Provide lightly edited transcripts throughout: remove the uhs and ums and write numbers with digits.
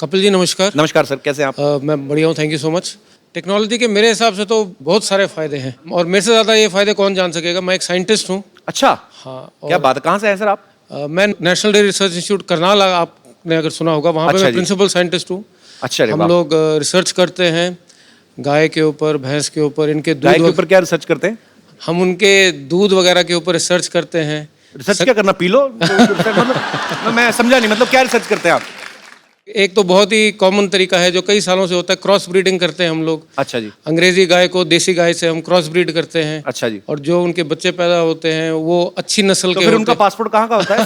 कपिल जी नमस्कार। नमस्कार सर, कैसे हैं आप? मैं बढ़िया हूँ, thank you so much. Technology के मेरे हिसाब से तो बहुत सारे फ़ायदे हैं और मेरे से ज़्यादा ये फ़ायदे कौन जान सकेगा। मैं एक साइंटिस्ट हूँ। अच्छा, हाँ। क्या बात है, कहाँ से हैं सर आप? मैं national dairy research institute Karnal, आपने अगर सुना होगा, वहाँ पे अच्छा मैं जी। प्रिंसिपल साइंटिस्ट हूँ। अच्छा, अरे हम वाह। लोग रिसर्च करते हैं गाय के ऊपर, भैंस के ऊपर, इनके गाय के दूध। ऊपर क्या रिसर्च करते हैं? हम उनके दूध वगैरह के ऊपर रिसर्च करते हैं। रिसर्च क्या करना, पी लो? मतलब मैं समझा नहीं, मतलब क्या रिसर्च करते हैं आप? एक तो बहुत ही कॉमन तरीका है जो कई सालों से होता है, क्रॉस ब्रीडिंग करते हैं हम लोग। अच्छा जी। अंग्रेजी गाय को देसी गाय से हम क्रॉस ब्रीड करते हैं। अच्छा जी। और जो उनके बच्चे पैदा होते हैं वो अच्छी नस्ल तो के फिर होते उनका हैं। पासपोर्ट कहाँ का होता है?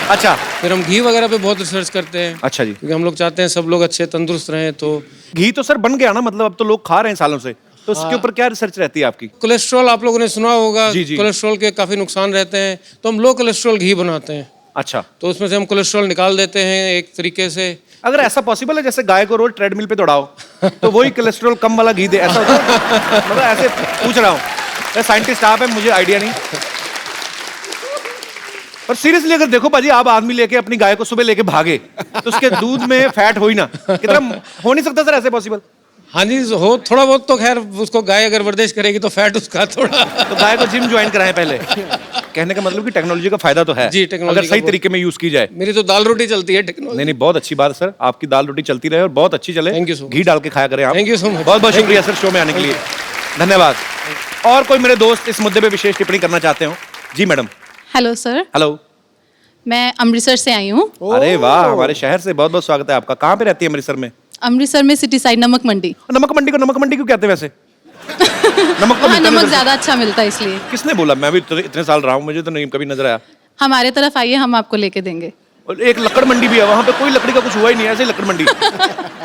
अच्छा। फिर हम घी वगैरह पे बहुत रिसर्च करते हैं। अच्छा जी। क्योंकि हम लोग चाहते हैं सब लोग अच्छे तंदुरुस्त रहें। तो घी तो सर बन गया ना, मतलब अब तो लोग खा रहे हैं सालों से, तो उसके ऊपर क्या रिसर्च रहती है आपकी? कोलेस्ट्रॉल आप लोगों ने सुना होगा। जी, जी। कोलेस्ट्रॉल के काफी नुकसान रहते हैं, तो हम लो कोलेस्ट्रॉल घी बनाते हैं। अच्छा, तो उसमें से हम कोलेस्ट्रॉल निकाल देते हैं एक तरीके से। अगर ऐसा पॉसिबल है जैसे गाय को रोज ट्रेडमिल पे दौड़ाओ तो वही कोलेस्ट्रॉल कम वाला घी दे, ऐसा होता है? मतलब ऐसे पूछ रहा हूँ, साइंटिस्ट आप हैं, मुझे आइडिया नहीं। पर सीरियसली अगर देखो पाजी, आप आदमी लेके अपनी गाय को सुबह लेके भागे तो उसके दूध में फैट हो ही ना, कितना हो नहीं सकता सर ऐसे पॉसिबल? हाँ जी, हो थोड़ा बहुत तो खैर, उसको गाय अगर वर्जिश करेगी तो फैट उसका थोड़ा। तो गाय को जिम ज्वाइन कराएं पहले। कहने का मतलब कि टेक्नोलॉजी का फायदा तो है जी, टेक्नोलॉजी अगर का सही बहुत- तरीके में यूज की जाए। मेरी तो दाल रोटी चलती है टेक्नोलॉजी। नहीं नहीं, बहुत अच्छी बात है सर, आपकी दाल रोटी चलती रहे और बहुत अच्छी चले। Thank you so much. घी डाल के खाया करें आप। Thank you so much. बहुत बहुत Thank शुक्रिया सर शो में आने के लिए, धन्यवाद। और कोई मेरे दोस्त इस मुद्दे पे विशेष टिप्पणी करना चाहते हो? जी मैडम। Hello sir, hello. मैं अमृतसर से आई हूँ। अरे वाह, हमारे शहर से बहुत बहुत स्वागत है आपका। कहाँ पे रहती है अमृतसर में? अमृतसर में सिटी साइड नमक मंडी। नमक मंडी को नमक मंडी क्यों कहते हैं वैसे? नमक तो वहाँ मिलता नमक नहीं। ज्यादा अच्छा मिलता है इसलिए। किसने बोला? मैं भी इतने साल रहा हूँ, मुझे तो नहीं कभी नजर आया। हमारे तरफ आइए, हम आपको लेके देंगे। और एक लकड़ मंडी भी है, वहाँ पे कोई लकड़ी का कुछ हुआ ही नहीं है, ऐसे ही लकड़ मंडी।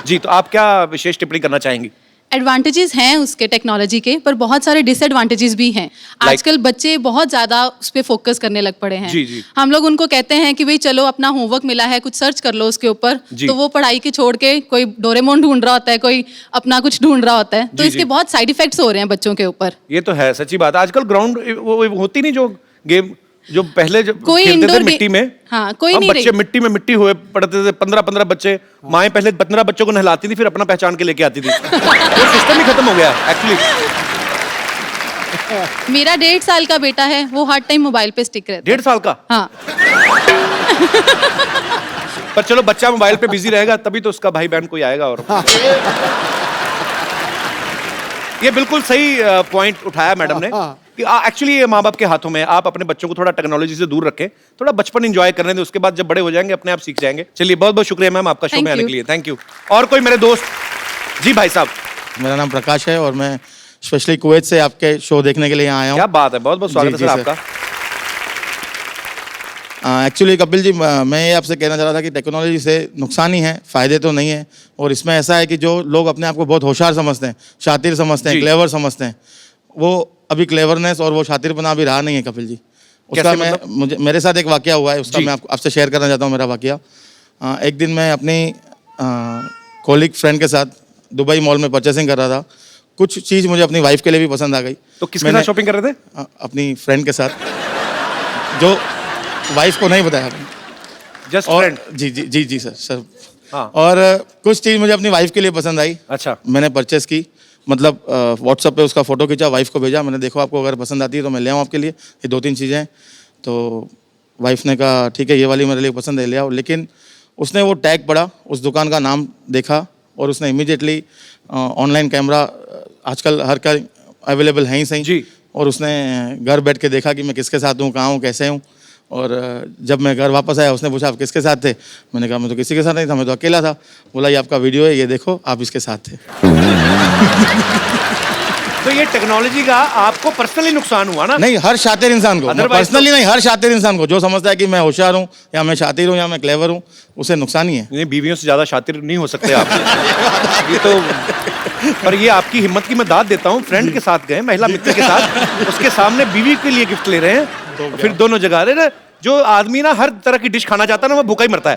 जी, तो आप क्या विशेष टिप्पणी करना चाहेंगी? एडवांटेजेस हैं उसके टेक्नोलॉजी के, पर बहुत सारे डिसएडवांटेजेस भी हैं। आजकल बच्चे बहुत ज्यादा उस पर फोकस करने लग पड़े हैं। जी, जी। हम लोग उनको कहते हैं कि भाई चलो अपना होमवर्क मिला है, कुछ सर्च कर लो उसके ऊपर, जी। तो वो पढ़ाई के छोड़ के कोई डोरेमोन ढूंढ रहा होता है, कोई अपना कुछ ढूंढ रहा होता है। तो जी, इसके जी। बहुत साइड इफेक्ट्स हो रहे हैं बच्चों के ऊपर। ये तो है, सच्ची बात। आजकल ग्राउंड वो होती नहीं, जो गेम जो पहले जो कोई खेलते थे इंडोर मिट्टी में। हाँ, कोई हम नहीं बच्चे रही। मिट्टी में मिट्टी हुए पड़ते थे, 15-15 बच्चे। माएं पहले 15 बच्चों को नहलाती थी, फिर अपना पहचान के लेके आती थी। वो सिस्टम ही खत्म हो गया एक्चुअली। मेरा 1.5 साल का बेटा है, वो हर टाइम मोबाइल पे स्टिक रहता है। 1.5 साल का? हाँ। पर चलो, बच्चा मोबाइल पे बिजी रहेगा तभी तो उसका भाई बहन कोई आएगा। और ये बिल्कुल सही पॉइंट उठाया मैडम ने कि एक्चुअली ये माँ बाप के हाथों में है। आप अपने बच्चों को थोड़ा टेक्नोलॉजी से दूर रखें, थोड़ा बचपन एंजॉय करने दें, उसके बाद जब बड़े हो जाएंगे अपने आप सीख जाएंगे। चलिए, बहुत बहुत शुक्रिया मैम आपका शो Thank में आने you. के लिए, थैंक यू। और कोई मेरे दोस्त? जी भाई साहब। मेरा नाम प्रकाश है और मैं स्पेशली कुवैत से आपके शो देखने के लिए यहाँ आया हूँ। क्या बात है, बहुत बहुत स्वागत है जी, सर जी, सर। आपका। एक्चुअली कपिल जी, मैं ये आपसे कहना चाह रहा था कि टेक्नोलॉजी से नुकसान ही है, फ़ायदे तो नहीं है। और इसमें ऐसा है कि जो लोग अपने आप को बहुत होशियार समझते हैं, शातिर समझते हैं, जी। क्लेवर समझते हैं, वो अभी क्लेवरनेस और वो शातिरपना अभी रहा नहीं है कपिल जी। उसका कैसे मैं मतलब? मुझे मेरे साथ एक वाकया हुआ है, उसका जी। मैं आपसे शेयर करना चाहता हूँ मेरा वाकया। एक दिन मैं अपनी कॉलीग फ्रेंड के साथ दुबई मॉल में परचेसिंग कर रहा था। कुछ चीज़ मुझे अपनी वाइफ के लिए भी पसंद आ गई। तो किसके साथ शॉपिंग कर रहे थे? अपनी फ्रेंड के साथ, जो वाइफ को नहीं बताया। जस्ट और फ्रेंड? जी जी जी जी सर। हाँ। और कुछ चीज़ मुझे अपनी वाइफ के लिए पसंद आई। अच्छा। मैंने परचेस की, मतलब व्हाट्सएप पे उसका फ़ोटो खींचा, वाइफ को भेजा। मैंने देखो आपको अगर पसंद आती है तो मैं ले आऊँ आपके लिए, ये 2-3 चीज़ें हैं। तो वाइफ ने कहा ठीक है, ये वाली मेरे लिए पसंद है, ले आओ। लेकिन उसने वो टैग पढ़ा, उस दुकान का नाम देखा और उसने इमीडिएटली ऑनलाइन कैमरा आजकल हर का अवेलेबल है ही सही जी। और उसने घर बैठ के देखा कि मैं किसके साथ हूँ, कहाँ हूँ, कैसे हूँ। और जब मैं घर वापस आया, उसने पूछा आप किसके साथ थे? मैंने कहा मैं तो किसी के साथ नहीं था, मैं तो अकेला था। बोला ये आपका वीडियो है, ये देखो आप इसके साथ थे। तो ये टेक्नोलॉजी का आपको पर्सनली नुकसान हुआ ना? नहीं, हर शातिर इंसान को, Otherwise पर्सनली नहीं, हर शातिर इंसान को जो समझता है कि मैं होशियार हूँ या मैं शातिर हूँ या मैं क्लेवर हूँ, उसे नुकसान ही है। नहीं, बीवियों से ज्यादा शातिर नहीं हो सकते आप। ये तो, पर ये आपकी हिम्मत की मैं दाद देता हूँ। फ्रेंड के साथ गए, महिला मित्र के साथ, उसके सामने बीवी के लिए गिफ्ट ले रहे हैं, तो फिर दोनों जगह रहे ना। जो आदमी ना हर तरह की डिश खाना चाहता है ना, वो भूखा ही मरता है।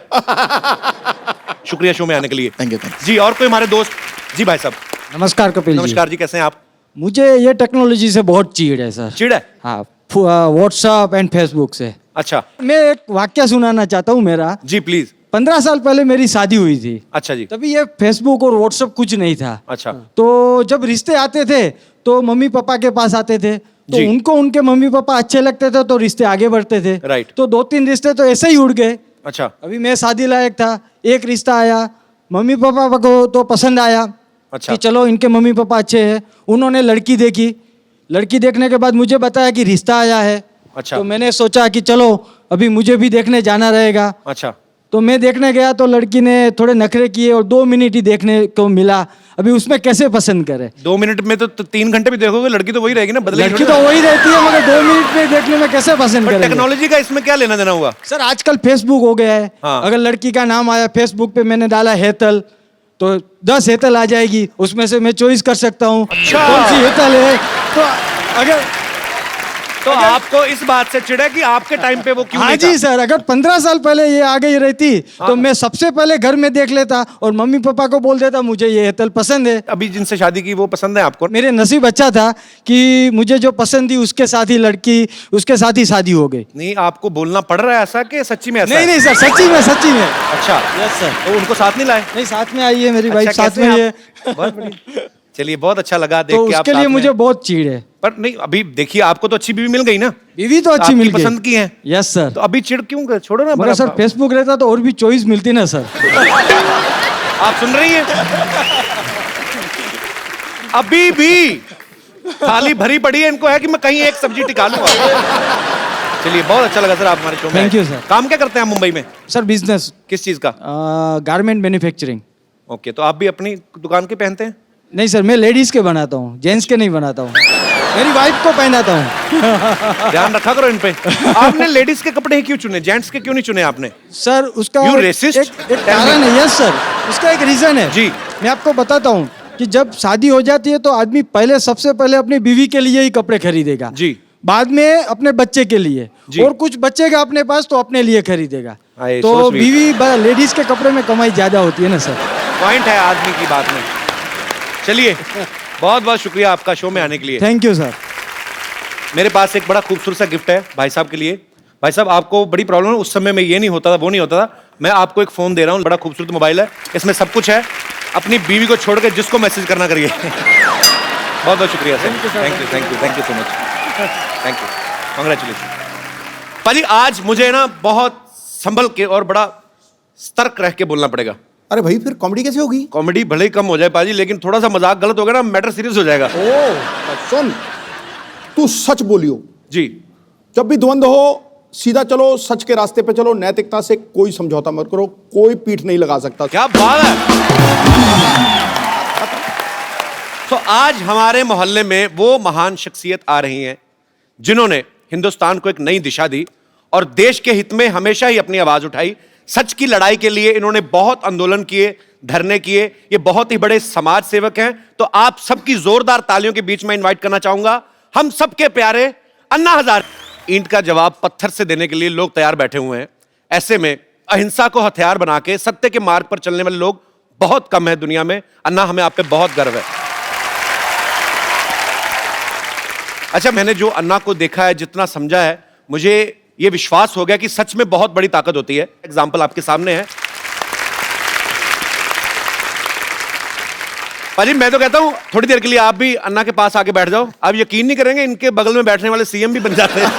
शुक्रिया शो में आने के लिए। Thank you. जी, और कोई हमारे दोस्त? जी भाई साहब। नमस्कार कपिल जी। नमस्कार जी, कैसे हैं आप? मुझे ये टेक्नोलॉजी से बहुत चिढ़ है सर। चिढ़ है? हाँ, व्हाट्सएप एंड फेसबुक से। अच्छा मैं एक वाक्य सुनाना चाहता हूँ मेरा। जी प्लीज। 15 साल पहले मेरी शादी हुई थी। अच्छा जी। तभी ये फेसबुक और व्हाट्सएप कुछ नहीं था। अच्छा। तो जब रिश्ते आते थे तो मम्मी पापा के पास आते थे, तो जी। उनको उनके मम्मी पापा अच्छे लगते थे तो रिश्ते आगे बढ़ते थे। राइट। तो 2-3 रिश्ते तो ऐसे ही उड़ गए। अच्छा। अभी मैं शादी लायक था, एक रिश्ता आया, मम्मी पापा को तो पसंद आया। अच्छा। कि चलो इनके मम्मी पापा अच्छे हैं। उन्होंने लड़की देखी, लड़की देखने के बाद मुझे बताया कि रिश्ता आया है। अच्छा। तो मैंने सोचा कि चलो अभी मुझे भी देखने जाना रहेगा। अच्छा। तो मैं देखने गया तो लड़की ने थोड़े नखरे किए और 2 मिनट ही देखने को मिला। अभी उसमें कैसे पसंद करे? 2 मिनट में तो 3 घंटे भी देखोगे, लड़की तो वही रहेगी ना, बदलेगी लड़की थोड़ी तो ना। वही रहती है, मगर 2 मिनट में देखने में कैसे पसंद पर करेंगे? टेक्नोलॉजी का इसमें क्या लेना देना हुआ? सर आजकल फेसबुक हो गया है। हाँ। अगर लड़की का नाम आया फेसबुक पे, मैंने डाला हेतल, तो 10 हेतल आ जाएगी, उसमें से मैं चॉइस कर सकता हूँ अच्छा। कौन सी हेतल है। तो अगर तो आपको इस बात से चिढ़ा कि आपके टाइम पे वो क्यों हाँ नहीं जी था? सर, अगर 15 साल पहले ये आ गई रहती तो मैं सबसे पहले घर में देख लेता और मम्मी पापा को बोल देता मुझे ये हेतल पसंद है। अभी जिनसे शादी की वो पसंद है आपको? मेरे नसीब अच्छा था कि मुझे जो पसंद थी उसके साथ ही लड़की, उसके साथ ही शादी हो गई। नहीं, आपको बोलना पड़ रहा है ऐसा कि सच्ची में ऐसा नहीं है? नहीं सर, सच्ची में सच्ची में। अच्छा। Yes sir. तो उनको साथ नहीं लाए? नहीं, साथ में आई है मेरी वाइफ, अच्छा, साथ कैसे में ही आप? है। बहुत बढ़िया। चलिए, बहुत अच्छा लगा देख तो के आप उसके साथ लिए में। मुझे बहुत चीड़ है। पर नहीं, अभी देखिए आपको तो अच्छी बीवी मिल गई ना, बीवी तो अच्छी आपकी मिल गई, पसंद की है। Yes sir. तो अभी चिढ़ क्यों कर? छोड़ो ना। मगर सर फेसबुक रहता तो और भी चॉइस मिलती ना सर। आप सुन रही हैं? अभी भी थाली भरी पड़ी है, इनको है कि मैं कहीं एक सब्जी टिका लूंगा। चलिए, बहुत अच्छा लगा सर आप हमारे शो में Thank आए। you, sir. काम क्या करते हैं आप मुंबई में? सर बिजनेस, किस चीज का? Garment manufacturing. ओके, तो आप भी अपनी दुकान के पहनते हैं? नहीं सर, मैं लेडीज के बनाता हूँ, जेंट्स के नहीं बनाता हूँ। मेरी वाइफ को पहनाता हूँ। ध्यान रखा करो इन पे। आपने लेडीज के कपड़े ही क्यों चुने, जेंट्स के क्यों नहीं चुने आपने? सर उसका You एक racist? कारण है। यस सर, उसका एक रीजन है। जी। मैं आपको बताता हूँ कि जब शादी हो जाती है तो आदमी पहले सबसे पहले अपनी बीवी के लिए ही कपड़े खरीदेगा। जी। बाद में अपने बच्चे के लिए, जी। और कुछ बचेगा अपने पास तो अपने लिए खरीदेगा। आए, तो so sweet. बीवी लेडीज के कपड़े में कमाई ज्यादा होती है ना सर। पॉइंट है आदमी की बात में। चलिए, बहुत बहुत शुक्रिया आपका शो में आने के लिए। Thank you sir. मेरे पास एक बड़ा खूबसूरत सा गिफ्ट है भाई साहब के लिए। भाई साहब, आपको बड़ी प्रॉब्लम है, उस समय में ये नहीं होता था, वो नहीं होता था। मैं आपको एक फोन दे रहा हूँ, बड़ा खूबसूरत मोबाइल है, इसमें सब कुछ है। अपनी बीवी को छोड़ के जिसको मैसेज करना करिए। बहुत बहुत शुक्रिया sir. Thank you thank you thank you so much. Thank you, congratulation. पाजी, आज मुझे ना बहुत संभल के और बड़ा सतर्क रह के बोलना पड़ेगा। अरे भाई, फिर कॉमेडी कैसे होगी? कॉमेडी भले ही कम हो जाए पाजी, लेकिन थोड़ा सा मजाक गलत हो गया ना, मैटर सीरियस हो जाएगा। सुन, तू सच बोलियो। जी। जब भी द्वंद्व हो सीधा चलो, सच के रास्ते पे चलो, नैतिकता से कोई समझौता मत करो, कोई पीठ नहीं लगा सकता। क्या बात है। तो आज हमारे मोहल्ले में वो महान शख्सियत आ रही हैं जिन्होंने हिंदुस्तान को एक नई दिशा दी और देश के हित में हमेशा ही अपनी आवाज उठाई। सच की लड़ाई के लिए इन्होंने बहुत आंदोलन किए, धरने किए। ये बहुत ही बड़े समाज सेवक हैं। तो आप सबकी जोरदार तालियों के बीच में इनवाइट करना चाहूंगा हम सबके प्यारे अन्ना हजारे। ईंट का जवाब पत्थर से देने के लिए लोग तैयार बैठे हुए हैं। ऐसे में अहिंसा को हथियार बना के सत्य के मार्ग पर चलने वाले लोग बहुत कम है दुनिया में। अन्ना, हमें आप पे बहुत गर्व है। अच्छा, मैंने जो अन्ना को देखा है, जितना समझा है, मुझे ये विश्वास हो गया कि सच में बहुत बड़ी ताकत होती है। एग्जाम्पल आपके सामने है। पाजी, मैं तो कहता हूं थोड़ी देर के लिए आप भी अन्ना के पास आके बैठ जाओ। आप यकीन नहीं करेंगे, इनके बगल में बैठने वाले सीएम भी बन जाते हैं।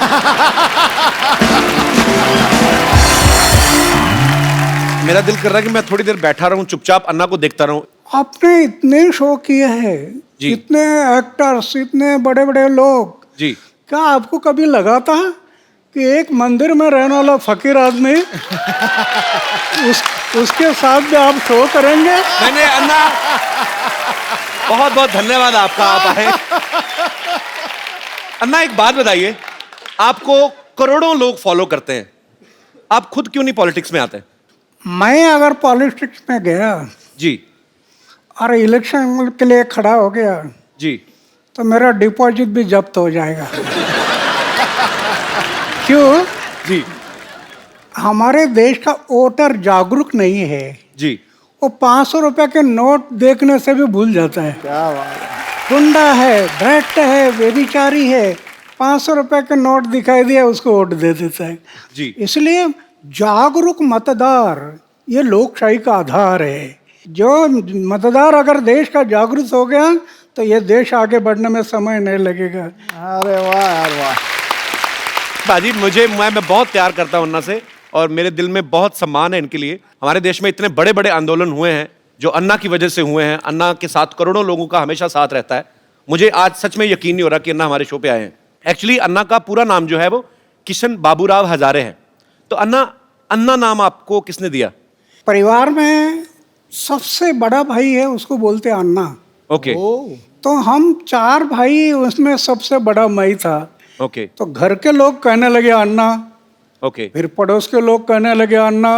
मेरा दिल कर रहा है कि मैं थोड़ी देर बैठा रहूं, चुपचाप अन्ना को देखता रहूं। आपने इतने शो किए हैं, जी। इतने एक्टर्स, इतने बड़े बड़े लोग, जी। क्या आपको कभी लगा था कि एक मंदिर में रहने वाला फकीर आदमी उसके साथ भी आप शो करेंगे? मैंने अन्ना, बहुत बहुत धन्यवाद आपका, आप आए। अन्ना, एक बात बताइए, आपको करोड़ों लोग फॉलो करते हैं, आप खुद क्यों नहीं पॉलिटिक्स में आते? मैं अगर पॉलिटिक्स में गया जी। और इलेक्शन के लिए खड़ा हो गया जी। तो मेरा डिपॉजिट भी जब्त हो जाएगा। क्यों? जी। हमारे देश का वोटर जागरूक नहीं है। जी। वो 500 रुपए के नोट देखने से भी भूल जाता है। क्या बात है। गुंडा है, भ्रष्ट है, व्यभिचारी है, 500 रुपए के नोट दिखाई दिया उसको वोट दे देता है। जी। इसलिए जागरूक मतदार ये लोकशाही का आधार है। जो मतदार अगर देश का जागरूक हो गया तो ये देश आगे बढ़ने में समय नहीं लगेगा। अरे वाह यार वाह। बाजी मैं बहुत प्यार करता हूं अन्ना से और मेरे दिल में बहुत सम्मान है इनके लिए। हमारे देश में इतने बड़े बड़े आंदोलन हुए हैं जो अन्ना की वजह से हुए हैं। अन्ना के साथ करोड़ों लोगों का हमेशा साथ रहता है। मुझे आज सच में यकीन नहीं हो रहा कि अन्ना हमारे शो पे आए हैं। एक्चुअली अन्ना का पूरा नाम जो है वो किशन बाबूराव हजारे है। तो अन्ना नाम आपको किसने दिया? परिवार में सबसे बड़ा भाई है, उसको बोलते हैं अन्ना। ओके तो हम 4 भाई, उसमें सबसे बड़ा मैं था। ओके तो घर के लोग कहने लगे अन्ना, ओके फिर पड़ोस के लोग कहने लगे अन्ना,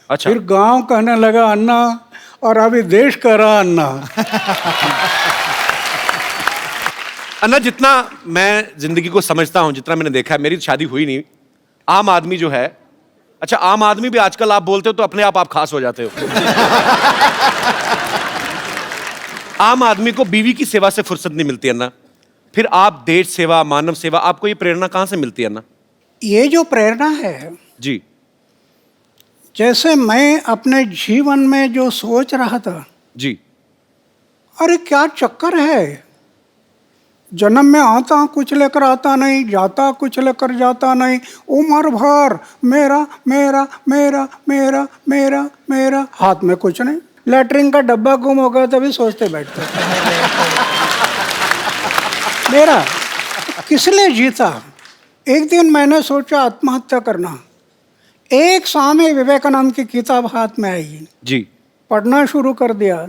अच्छा फिर गांव कहने लगा अन्ना, और अभी देश कह रहा अन्ना। अन्ना, जितना मैं जिंदगी को समझता हूं, जितना मैंने देखा है, मेरी शादी हुई नहीं, आम आदमी जो है, अच्छा आम आदमी भी आजकल आप बोलते हो तो अपने आप खास हो जाते हो। आम आदमी को बीवी की सेवा से फुर्सत नहीं मिलती अन्ना, फिर आप देश सेवा, मानव सेवा, आपको ये प्रेरणा कहां से मिलती है अन्ना? ये जो प्रेरणा है, जी जैसे मैं अपने जीवन में जो सोच रहा था, जी अरे क्या चक्कर है, जन्म में आता कुछ लेकर आता नहीं, जाता कुछ लेकर जाता नहीं, उम्र भर मेरा मेरा मेरा मेरा मेरा मेरा, हाथ में कुछ नहीं, लैटरिन का डब्बा गुम हो गया तभी सोचते बैठते। मेरा किस लिए जीता? एक दिन मैंने सोचा आत्महत्या करना। एक स्वामी विवेकानंद की किताब हाथ में आई, जी पढ़ना शुरू कर दिया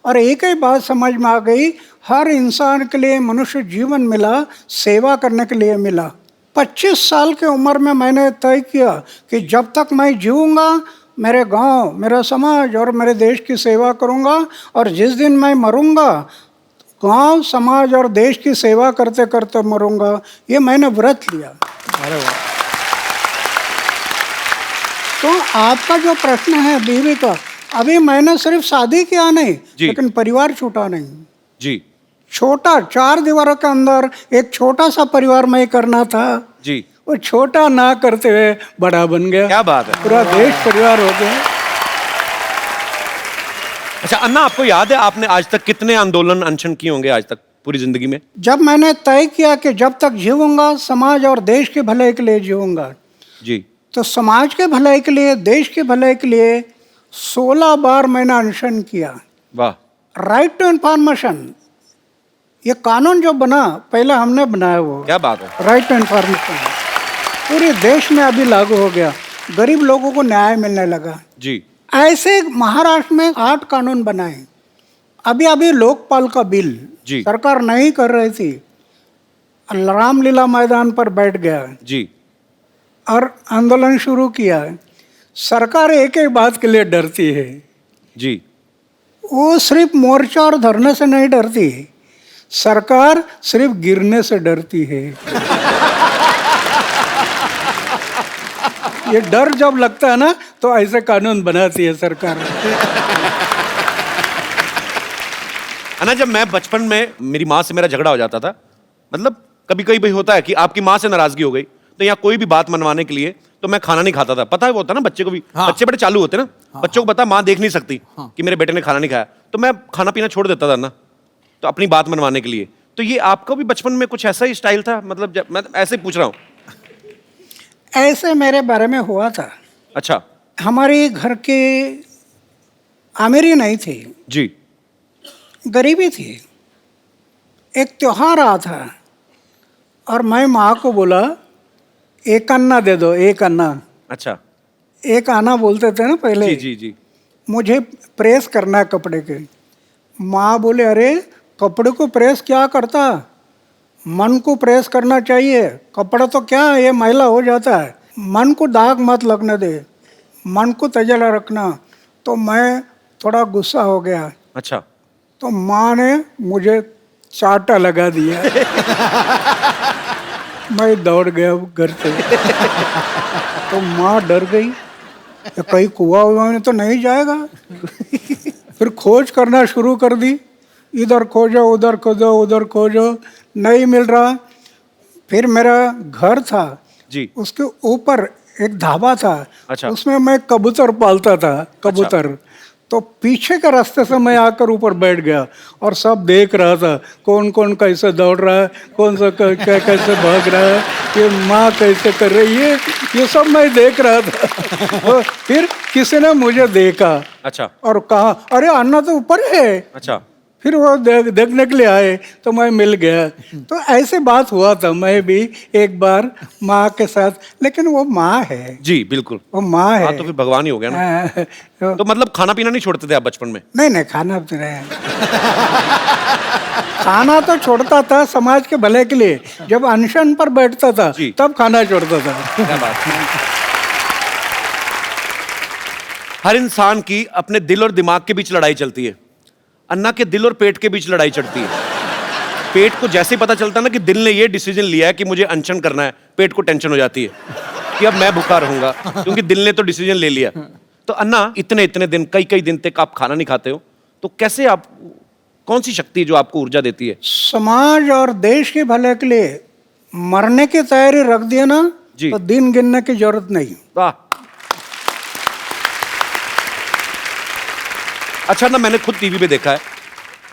और एक ही बात समझ में आ गई, हर इंसान के लिए मनुष्य जीवन मिला सेवा करने के लिए मिला। 25 साल की उम्र में मैंने तय किया कि जब तक मैं जीऊँगा मेरे गांव, मेरा समाज और मेरे देश की सेवा करूँगा, और जिस दिन मैं मरूँगा गांव, समाज और देश की सेवा करते करते मरूँगा। ये मैंने व्रत लिया। अरे वाह। तो आपका जो प्रश्न है बीवी का, अभी मैंने सिर्फ शादी किया नहीं, लेकिन परिवार छूटा नहीं। जी छोटा 4 दीवारों के अंदर एक छोटा सा परिवार में करना था, जी वो छोटा ना करते हुए बड़ा बन गया। क्या बात है। पूरा देश परिवार हो गया। अच्छा अन्ना, आपको याद है आपने आज तक कितने आंदोलन अनशन किए होंगे आज तक पूरी जिंदगी में? जब मैंने तय किया कि जब तक जीऊंगा समाज और देश के भलाई के लिए जीऊंगा, जी तो समाज के भलाई के लिए, देश के भलाई के लिए 16 बार मैंने अनशन किया। वाह। राइट टू इन्फॉर्मेशन, ये कानून जो बना पहले हमने बनाया, वो क्या बात है। राइट टू इन्फॉर्मेशन पूरे देश में अभी लागू हो गया, गरीब लोगों को न्याय मिलने लगा। जी ऐसे महाराष्ट्र में 8 कानून बनाए। अभी अभी लोकपाल का बिल जी सरकार नहीं कर रही थी, रामलीला मैदान पर बैठ गया जी और आंदोलन शुरू किया। सरकार एक एक बात के लिए डरती है, जी वो सिर्फ मोर्चा और धरने से नहीं डरती, सरकार सिर्फ गिरने से डरती है। ये डर जब लगता है ना, तो ऐसे कानून बनाती है सरकार। अन्ना, जब मैं बचपन में मेरी माँ से मेरा झगड़ा हो जाता था, मतलब कभी कभी भाई होता है कि आपकी माँ से नाराजगी हो गई, तो यहाँ कोई भी बात मनवाने के लिए तो मैं खाना नहीं खाता था। पता है वो होता ना बच्चे को भी, बच्चे बड़े चालू होते ना, बच्चों को पता माँ देख नहीं सकती कि मेरे बेटे ने खाना नहीं खाया, तो मैं खाना पीना छोड़ देता था ना, तो अपनी बात मनवाने के लिए। तो ये आपका भी बचपन में कुछ ऐसा ही स्टाइल था? मतलब मैं ऐसे ही पूछ रहा हूँ। ऐसे मेरे बारे में हुआ था। अच्छा। हमारे घर के अमीरी नहीं थी जी, गरीबी थी। एक त्योहार आ था और मैं माँ को बोला, एक अन्ना दे दो, एक अन्ना। अच्छा। एक आना बोलते थे ना पहले। जी जी जी। मुझे प्रेस करना है कपड़े के। माँ बोले, अरे कपड़े को प्रेस क्या करता, मन को प्रेस करना चाहिए, कपड़ा तो क्या है ये मैला हो जाता है, मन को दाग मत लगने दे, मन को तजला रखना। तो मैं थोड़ा गुस्सा हो गया। अच्छा। तो माँ ने मुझे चाटा लगा दिया। मैं दौड़ गया घर से। तो माँ डर गई, कहीं कुआं हुआ में तो नहीं जाएगा। फिर खोज करना शुरू कर दी, इधर खोजो उधर खोजो उधर खोजो, नहीं मिल रहा। फिर मेरा घर था जी, उसके ऊपर एक ढाबा था। अच्छा। उसमें मैं कबूतर पालता था, कबूतर। तो पीछे के रास्ते से मैं आकर ऊपर बैठ गया और सब देख रहा था, कौन कौन कैसे दौड़ रहा है, कौन सा कैसे भाग रहा है, ये माँ कैसे कर रही है, ये सब मैं देख रहा था। और फिर किसी ने मुझे देखा अच्छा और कहा, अरे अन्ना तो ऊपर है। अच्छा। फिर वो देखने के लिए आए तो मैं मिल गया। तो ऐसे बात हुआ था मैं भी एक बार माँ के साथ, लेकिन वो माँ है, जी बिल्कुल। वो माँ है। हाँ तो फिर भगवान ही हो गया ना। तो मतलब खाना पीना नहीं छोड़ते थे आप बचपन में? नहीं नहीं, खाना तो नहीं। खाना तो छोड़ता था समाज के भले के लिए। जब अनशन पर बैठता था जी। तब खाना छोड़ता था। क्या बात है। हर इंसान की अपने दिल और दिमाग के बीच लड़ाई चलती है। अन्ना के दिल और पेट के बीच लड़ाई चढ़ती है। पेट को जैसे ही पता चलता ना कि दिल ने ये डिसीजन लिया है कि मुझे अनशन करना है, पेट को टेंशन हो जाती है कि अब मैं भूखा रहूंगा, क्योंकि दिल ने तो डिसीजन ले लिया। तो अन्ना, इतने इतने दिन, कई कई दिन तक आप खाना नहीं खाते हो, तो कैसे आप, कौन सी शक्ति जो आपको ऊर्जा देती है? समाज और देश के भले के लिए मरने की तैयारी रख दिया ना जी। तो दिन गिनने की जरूरत नहीं। वाह। अच्छा ना, मैंने खुद टीवी पे देखा है,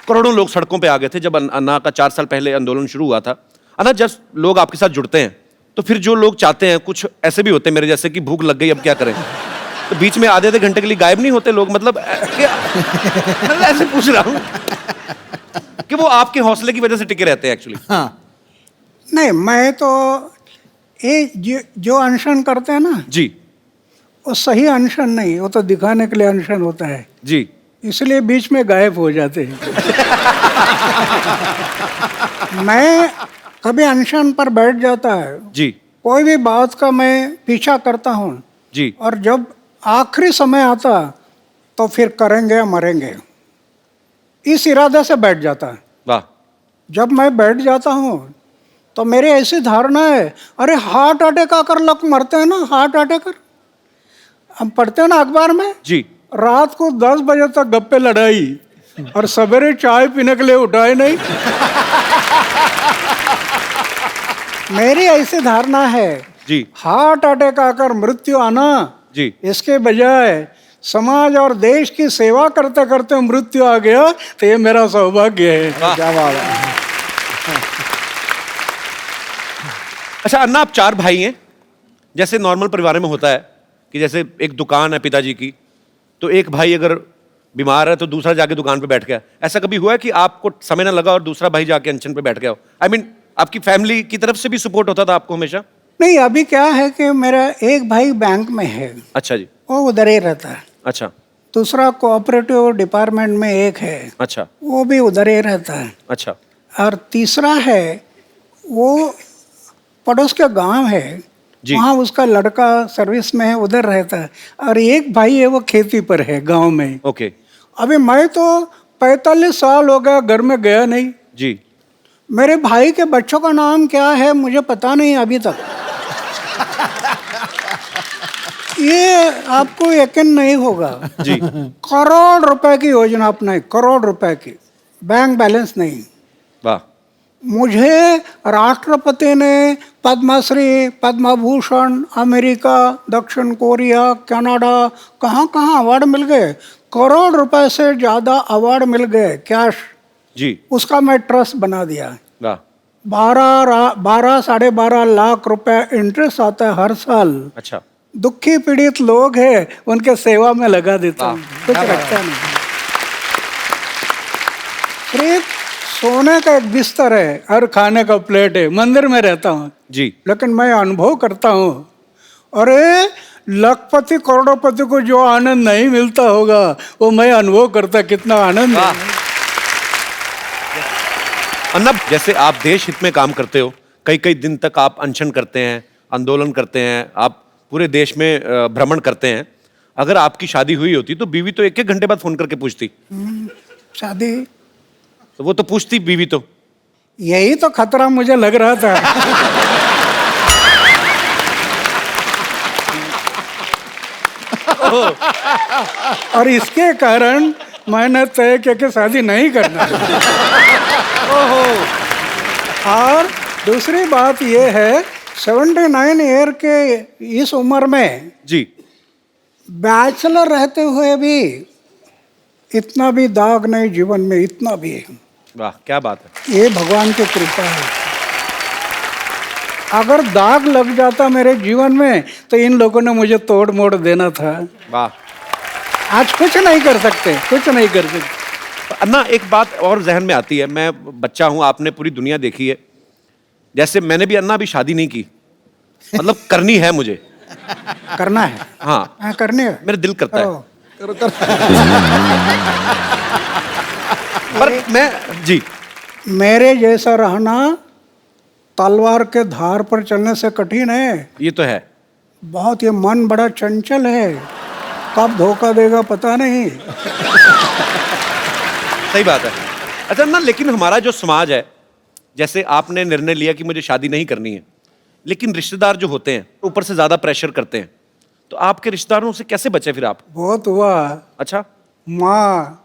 करोड़ों लोग सड़कों पे आ गए थे जब अन्ना का 4 साल पहले आंदोलन शुरू हुआ था। अन्ना, जब लोग आपके साथ जुड़ते हैं तो फिर जो लोग चाहते हैं, कुछ ऐसे भी होते हैं मेरे जैसे कि भूख लग गई अब क्या करें, तो बीच में आधे घंटे के लिए गायब नहीं होते लोग, मतलब मैं ऐसे पूछ रहा हूँ कि वो आपके हौसले की वजह से टिके रहते हैं एक्चुअली। हाँ। नहीं, मैं तो ये जो अनशन करते हैं ना, जी वो सही अनशन नहीं, वो तो दिखाने के लिए अनशन होता है, जी। इसलिए बीच में गायब हो जाते हैं। मैं कभी अनशन पर बैठ जाता है, जी कोई भी बात का मैं पीछा करता हूँ, जी। और जब आखिरी समय आता तो फिर करेंगे या मरेंगे, इस इरादे से बैठ जाता है। वाह। जब मैं बैठ जाता हूँ तो मेरी ऐसी धारणा है, अरे हार्ट अटैक आकर लोग मरते हैं ना, हार्ट अटैक कर, हम पढ़ते हैं ना अखबार में, जी। रात को 10 बजे तक गप्पे लड़ाई और सवेरे चाय पीने के लिए उठाए नहीं। मेरी ऐसी धारणा है, जी हार्ट अटैक आकर मृत्यु आना, जी। इसके बजाय समाज और देश की सेवा करते करते मृत्यु आ गया तो ये मेरा सौभाग्य है। क्या बात है। अच्छा अन्ना, आप 4 भाई हैं, जैसे नॉर्मल परिवार में होता है कि जैसे एक दुकान है पिताजी की, तो एक भाई अगर बीमार है तो दूसरा जाके दुकान पे बैठ गया। ऐसा कभी हुआ है कि आपको समय ना लगा और दूसरा भाई जाके अनशन पे बैठ गया हो? आई मीन, आपकी फैमिली की तरफ से भी सपोर्ट होता था आपको हमेशा? नहीं, अभी क्या है कि मेरा एक भाई बैंक में है, अच्छा जी। वो उधर ही रहता है। अच्छा दूसरा कोऑपरेटिव डिपार्टमेंट में एक है, अच्छा वो भी उधर ही रहता है। अच्छा। और तीसरा है, वो पड़ोस का गांव है, जी। वहाँ उसका लड़का सर्विस में है, उधर रहता है। और एक भाई है, वो खेती पर है गांव में। ओके। अभी मैं तो 45 साल हो गया घर में गया नहीं। जी। मेरे भाई के बच्चों का नाम क्या है मुझे पता नहीं अभी तक। ये आपको यकीन नहीं होगा जी। करोड़ रुपए की योजना अपनाई, करोड़ रुपए की, बैंक बैलेंस नहीं। वाह। मुझे राष्ट्रपति ने पद्मश्री, पद्मभूषण, अमेरिका, दक्षिण कोरिया, कनाडा, कहाँ कहाँ अवार्ड मिल गए, करोड़ रुपए से ज़्यादा अवार्ड मिल गए कैश। जी। उसका मैं ट्रस्ट बना दिया। वाह। 12 साढ़े 12 लाख रुपए इंटरेस्ट आता है हर साल। अच्छा। दुखी पीड़ित लोग हैं, उनके सेवा में लगा देता हूँ, कुछ रखता नहीं। फिर सोने का एक बिस्तर है और खाने का प्लेट है, मंदिर में रहता हूँ जी। लेकिन मैं अनुभव करता हूँ, अरे लखपति करोड़पति को जो आनंद नहीं मिलता होगा वो मैं अनुभव करता, कितना आनंद है। अन्ना, जैसे आप देश हित में काम करते हो, कई कई दिन तक आप अनशन करते हैं, आंदोलन करते हैं, आप पूरे देश में भ्रमण करते हैं। अगर आपकी शादी हुई होती तो बीवी तो 1-1 घंटे बाद फोन करके पूछती। शादी तो वो तो पूछती बीवी तो। यही तो खतरा मुझे लग रहा था। और इसके कारण मैंने तय किया कि शादी नहीं करना। और दूसरी बात यह है 79 ईयर के इस उम्र में जी। बैचलर रहते हुए भी इतना भी दाग नहीं जीवन में, इतना भी। वाह, क्या बात है। ये भगवान की कृपा है। अगर दाग लग जाता मेरे जीवन में तो इन लोगों ने मुझे तोड़ मोड़ देना था। वाह। आज कुछ नहीं कर सकते, कुछ नहीं कर सकते। अन्ना, एक बात और जहन में आती है। मैं बच्चा हूं, आपने पूरी दुनिया देखी है। जैसे मैंने भी अन्ना अभी शादी नहीं की, मतलब करनी है मुझे। करना है? हाँ, करनी है। मेरा दिल करता है। ओ, पर मैं जी, मेरे जैसा रहना तलवार के धार पर चलने से कठिन है। ये तो है। बहुत, ये मन बड़ा चंचल है, कब धोखा देगा पता नहीं। सही बात है। अच्छा ना, लेकिन हमारा जो समाज है, जैसे आपने निर्णय लिया कि मुझे शादी नहीं करनी है, लेकिन रिश्तेदार जो होते हैं ऊपर से ज्यादा प्रेशर करते हैं, तो आपके रिश्तेदारों से कैसे बचे फिर आप? बहुत हुआ। अच्छा। माँ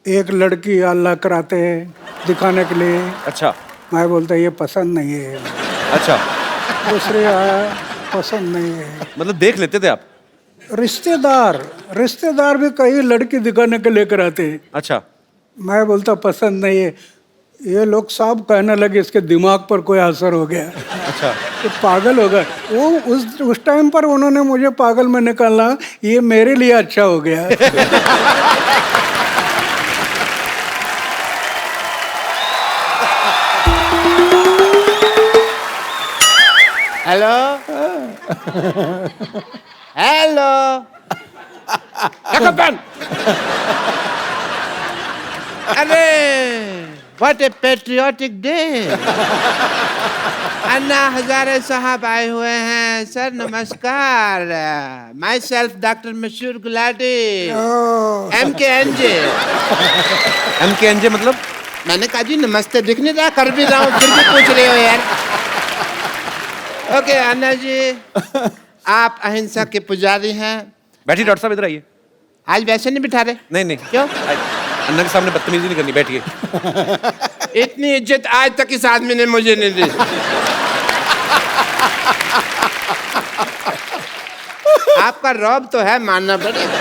एक लड़की अल्लाह कराते हैं दिखाने के लिए। अच्छा। मैं बोलता ये पसंद नहीं है। अच्छा, दूसरे आया, पसंद नहीं है। मतलब देख लेते थे आप? रिश्तेदार भी कई लड़की दिखाने के लेकर आते हैं। अच्छा। मैं बोलता पसंद नहीं है। ये लोग सब कहने लगे इसके दिमाग पर कोई असर हो गया। अच्छा। ये पागल हो गया। वो उस टाइम पर उन्होंने मुझे पागल में निकाला, ये मेरे लिए अच्छा हो गया। हेलो हेलो अरे what A patriotic day. Anna Hazare साहब आए हुए हैं। सर नमस्कार। माई सेल्फ डॉक्टर मशहूर गुलाटी, MKNJ। MKNJ मतलब? मैंने कहा जी नमस्ते, दिख नहीं रहा, कर भी रहा हूँ, फिर भी पूछ रहे हो यार। ओके अन्ना जी, आप अहिंसा के पुजारी हैं। बैठिए डॉक्टर साहब, इधर आइए। आज वैसे नहीं बिठा रहे? नहीं नहीं, क्यों? अन्ना के सामने बदतमीजी नहीं करनी, बैठिए। इतनी इज्जत आज तक इस आदमी ने मुझे नहीं दी। आपका रौब तो है, मानना पड़ेगा।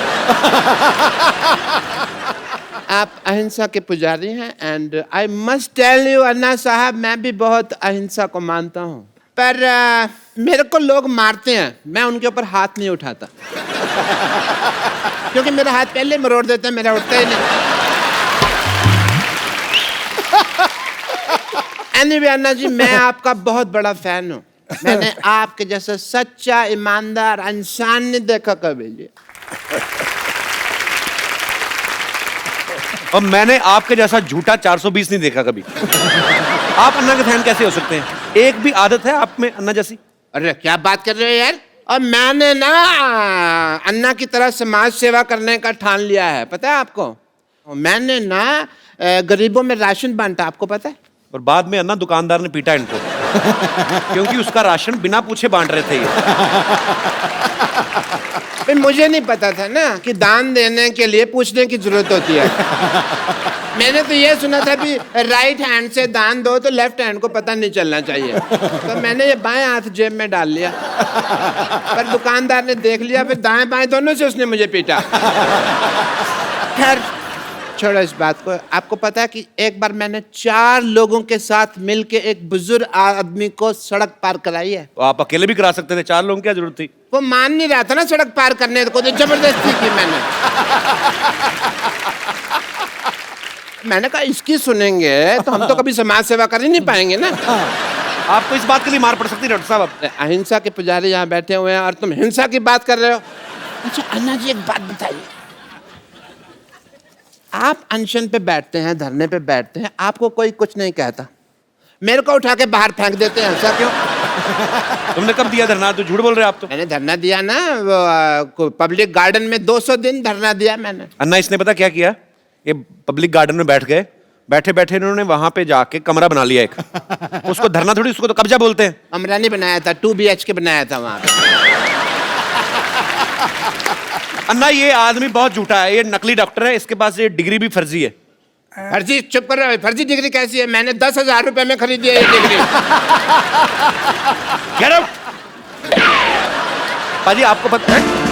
आप अहिंसा के पुजारी हैं and I must tell you Anna Sahab, मैं भी बहुत अहिंसा को मानता हूँ, पर मेरे को लोग मारते हैं, मैं उनके ऊपर हाथ नहीं उठाता। क्योंकि मेरा हाथ पहले मरोड़ देते हैं, मेरा उठता ही नहीं। एनीवे अन्ना जी, मैं आपका बहुत बड़ा फैन हूँ। मैंने आपके जैसा सच्चा ईमानदार इंसान नहीं देखा कभी जी। और मैंने आपके जैसा झूठा 420 नहीं देखा कभी। आप अन्ना के फैन कैसे हो सकते हैं? एक भी आदत है आप में अन्ना जैसी? अरे क्या बात कर रहे हो यार। और मैंने ना अन्ना की तरह समाज सेवा करने का ठान लिया है, पता है आपको? मैंने ना गरीबों में राशन बांटा, आपको पता है? और बाद में अन्ना दुकानदार ने पीटा इनको क्योंकि उसका राशन बिना पूछे बांट रहे थे ये। फिर मुझे नहीं पता था ना कि दान देने के लिए पूछने की जरूरत होती है। मैंने तो ये सुना था कि राइट हैंड से दान दो तो लेफ्ट हैंड को पता नहीं चलना चाहिए, तो मैंने ये बाएं हाथ जेब में डाल लिया। पर दुकानदार ने देख लिया, फिर दाएं बाएं दोनों से उसने मुझे पीटा। खैर छोड़ो इस बात को। आपको पता है कि एक बार मैंने 4 लोगों के साथ मिलके एक बुजुर्ग आदमी को सड़क पार कराई है। तो आप अकेले भी करा सकते थे, 4 लोगों की क्या जरूरत थी? वो मान नहीं रहा था ना सड़क पार करने को, तो जबरदस्ती की मैंने। मैंने कहा इसकी सुनेंगे तो हम तो कभी समाज सेवा कर ही नहीं पाएंगे ना। आपको इस बात के लिए मार पड़ सकती है डॉक्टर साहब। अहिंसा के पुजारी यहाँ बैठे हुए हैं और तुम हिंसा की बात कर रहे हो। अच्छा अन्ना जी, एक बात बताइए, आप अनशन पे बैठते हैं, धरने पे बैठते हैं, आपको कोई कुछ नहीं कहता, मेरे को उठा के बाहर फेंक देते हैं, ऐसा क्यों? तुमने कब दिया धरना? तो झूठ बोल रहे हो आप तो। मैंने धरना दिया ना, वो पब्लिक गार्डन में 200 दिन धरना दिया मैंने। अन्ना इसने पता क्या किया? ये पब्लिक गार्डन में बैठ गए, बैठे बैठे इन्होंने वहां पे जाके कमरा बना लिया एक। उसको धरना थोड़ी, उसको तो कब्जा बोलते हैं। कमरा नहीं बनाया था, 2 BHK बनाया था वहां पे। अन्ना ये आदमी बहुत झूठा है, ये नकली डॉक्टर है, इसके पास ये डिग्री भी फर्जी है। फर्जी चुप कर रहा है। फर्जी डिग्री कैसी है? मैंने 10,000 रुपए में खरीदी है ये डिग्री। Get out! पाजी आपको पता है